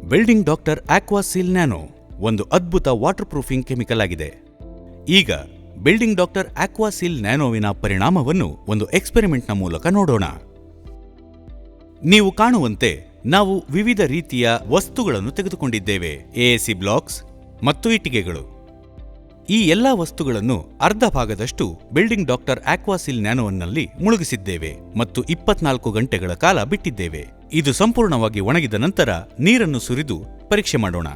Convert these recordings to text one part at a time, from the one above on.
Building doctor ಆಕ್ವಾಸೀಲ್ nano ಒಂದು ಅದ್ಭುತ water proofing chemical ಆಗಿದೆ. ಈಗ ಬಿಲ್ಡಿಂಗ್ ಡಾಕ್ಟರ್ ಆಕ್ವಾಸೀಲ್ ನ್ಯಾನೋವಿನ ಪರಿಣಾಮವನ್ನು ಒಂದು ಎಕ್ಸ್ಪೆರಿಮೆಂಟ್ನ ಮೂಲಕ ನೋಡೋಣ. ನೀವು ಕಾಣುವಂತೆ ನಾವು ವಿವಿಧ ರೀತಿಯ ವಸ್ತುಗಳನ್ನು ತೆಗೆದುಕೊಂಡಿದ್ದೇವೆ. ಎಎಸಿ ಬ್ಲಾಕ್ಸ್ ಮತ್ತು ಇಟ್ಟಿಗೆಗಳು. ಈ ಎಲ್ಲಾ ವಸ್ತುಗಳನ್ನು ಅರ್ಧ ಭಾಗದಷ್ಟು ಬಿಲ್ಡಿಂಗ್ ಡಾಕ್ಟರ್ ಆಕ್ವಾಸೀಲ್ ನ್ಯಾನೋನಲ್ಲಿ ಮುಳುಗಿಸಿದ್ದೇವೆ ಮತ್ತು 24 ಗಂಟೆಗಳ ಕಾಲ ಬಿಟ್ಟಿದ್ದೇವೆ. ಇದು ಸಂಪೂರ್ಣವಾಗಿ ಒಣಗಿದ ನಂತರ ನೀರನ್ನು ಸುರಿದು ಪರೀಕ್ಷೆ ಮಾಡೋಣ.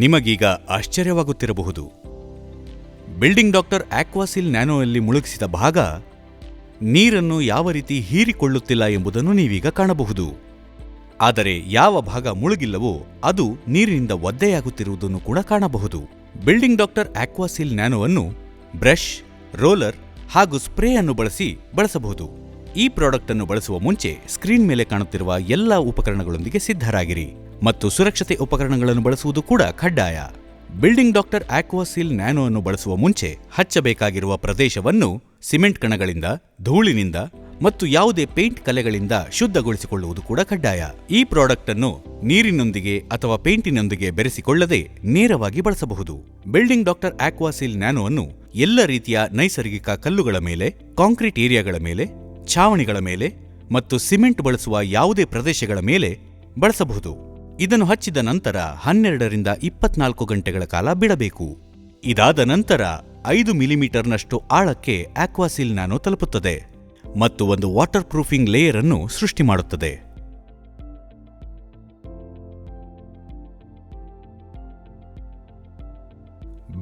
ನಿಮಗೀಗ ಆಶ್ಚರ್ಯವಾಗುತ್ತಿರಬಹುದು. ಬಿಲ್ಡಿಂಗ್ ಡಾಕ್ಟರ್ ಆಕ್ವಾಸೀಲ್ ನ್ಯಾನೋಯಲ್ಲಿ ಮುಳುಗಿಸಿದ ಭಾಗ ನೀರನ್ನು ಯಾವ ರೀತಿ ಹೀರಿಕೊಳ್ಳುತ್ತಿಲ್ಲ ಎಂಬುದನ್ನು ನೀವೀಗ ಕಾಣಬಹುದು. ಆದರೆ ಯಾವ ಭಾಗ ಮುಳುಗಿಲ್ಲವೋ ಅದು ನೀರಿನಿಂದ ಒದ್ದೆಯಾಗುತ್ತಿರುವುದನ್ನು ಕೂಡ ಕಾಣಬಹುದು. ಬಿಲ್ಡಿಂಗ್ ಡಾಕ್ಟರ್ ಆಕ್ವಾಸೀಲ್ ನ್ಯಾನೋವನ್ನು ಬ್ರಷ್, ರೋಲರ್ ಹಾಗೂ ಸ್ಪ್ರೇ ಅನ್ನು ಬಳಸಬಹುದು. ಈ ಪ್ರಾಡಕ್ಟ್ ಅನ್ನು ಬಳಸುವ ಮುಂಚೆ ಸ್ಕ್ರೀನ್ ಮೇಲೆ ಕಾಣುತ್ತಿರುವ ಎಲ್ಲಾ ಉಪಕರಣಗಳೊಂದಿಗೆ ಸಿದ್ಧರಾಗಿರಿ ಮತ್ತು ಸುರಕ್ಷತೆ ಉಪಕರಣಗಳನ್ನು ಬಳಸುವುದು ಕೂಡ ಕಡ್ಡಾಯ. ಬಿಲ್ಡಿಂಗ್ ಡಾಕ್ಟರ್ ಆಕ್ವಾಸೀಲ್ ನ್ಯಾನೋ ಅನ್ನು ಬಳಸುವ ಮುಂಚೆ ಹಚ್ಚಬೇಕಾಗಿರುವ ಪ್ರದೇಶವನ್ನು ಸಿಮೆಂಟ್ ಕಣಗಳಿಂದ, ಧೂಳಿನಿಂದ ಮತ್ತು ಯಾವುದೇ ಪೇಂಟ್ ಕಲೆಗಳಿಂದ ಶುದ್ಧಗೊಳಿಸಿಕೊಳ್ಳುವುದು ಕೂಡ ಕಡ್ಡಾಯ. ಈ ಪ್ರಾಡಕ್ಟ್ ಅನ್ನು ನೀರಿನೊಂದಿಗೆ ಅಥವಾ ಪೇಂಟಿನೊಂದಿಗೆ ಬೆರೆಸಿಕೊಳ್ಳದೆ ನೇರವಾಗಿ ಬಳಸಬಹುದು. ಬಿಲ್ಡಿಂಗ್ ಡಾಕ್ಟರ್ ಆಕ್ವಾಸೀಲ್ ನ್ಯಾನೋ ಅನ್ನು ಎಲ್ಲ ರೀತಿಯ ನೈಸರ್ಗಿಕ ಕಲ್ಲುಗಳ ಮೇಲೆ, ಕಾಂಕ್ರೀಟ್ ಏರಿಯಾಗಳ ಮೇಲೆ, ಛಾವಣಿಗಳ ಮೇಲೆ ಮತ್ತು ಸಿಮೆಂಟ್ ಬಳಸುವ ಯಾವುದೇ ಪ್ರದೇಶಗಳ ಮೇಲೆ ಬಳಸಬಹುದು. ಇದನ್ನು ಹಚ್ಚಿದ ನಂತರ 12 ರಿಂದ 24 ಗಂಟೆಗಳ ಕಾಲ ಬಿಡಬೇಕು. ಇದಾದ ನಂತರ 5 ಮಿಲಿಮೀಟರ್ನಷ್ಟು ಆಳಕ್ಕೆ ಆಕ್ವಾಸೀಲ್ ನ್ಯಾನೋ ತಲುಪುತ್ತದೆ ಮತ್ತು ಒಂದು ವಾಟರ್ ಪ್ರೂಫಿಂಗ್ ಲೇಯರ್ ಅನ್ನು ಸೃಷ್ಟಿ ಮಾಡುತ್ತದೆ.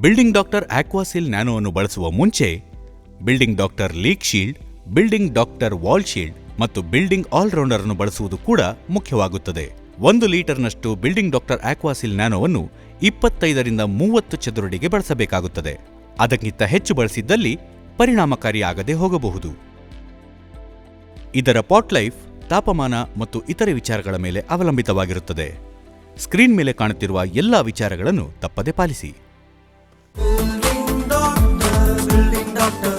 ಬಿಲ್ಡಿಂಗ್ ಡಾಕ್ಟರ್ ಆಕ್ವಾಸೀಲ್ ನ್ಯಾನೋ ಅನ್ನು ಬಳಸುವ ಮುಂಚೆ building doctor leak shield, building doctor wall shield ಮತ್ತು ಬಿಲ್ಡಿಂಗ್ ಆಲ್ರೌಂಡರ್ ಅನ್ನು ಬಳಸುವುದು ಕೂಡ ಮುಖ್ಯವಾಗುತ್ತದೆ. 1 ಲೀಟರ್ನಷ್ಟು ಬಿಲ್ಡಿಂಗ್ ಡಾಕ್ಟರ್ ಆಕ್ವಾಸೀಲ್ ನ್ಯಾನೋವನ್ನು 25 ರಿಂದ 30 ಚದುರಡಿಗೆ ಬಳಸಬೇಕಾಗುತ್ತದೆ. ಅದಕ್ಕಿಂತ ಹೆಚ್ಚು ಬಳಸಿದ್ದಲ್ಲಿ ಪರಿಣಾಮಕಾರಿಯಾಗದೆ ಹೋಗಬಹುದು. ಇದರ ಪಾಟ್ ಲೈಫ್ ತಾಪಮಾನ ಮತ್ತು ಇತರೆ ವಿಚಾರಗಳ ಮೇಲೆ ಅವಲಂಬಿತವಾಗಿರುತ್ತದೆ. ಸ್ಕ್ರೀನ್ ಮೇಲೆ ಕಾಣುತ್ತಿರುವ ಎಲ್ಲಾ ವಿಚಾರಗಳನ್ನು ತಪ್ಪದೆ ಪಾಲಿಸಿ. Building doctor,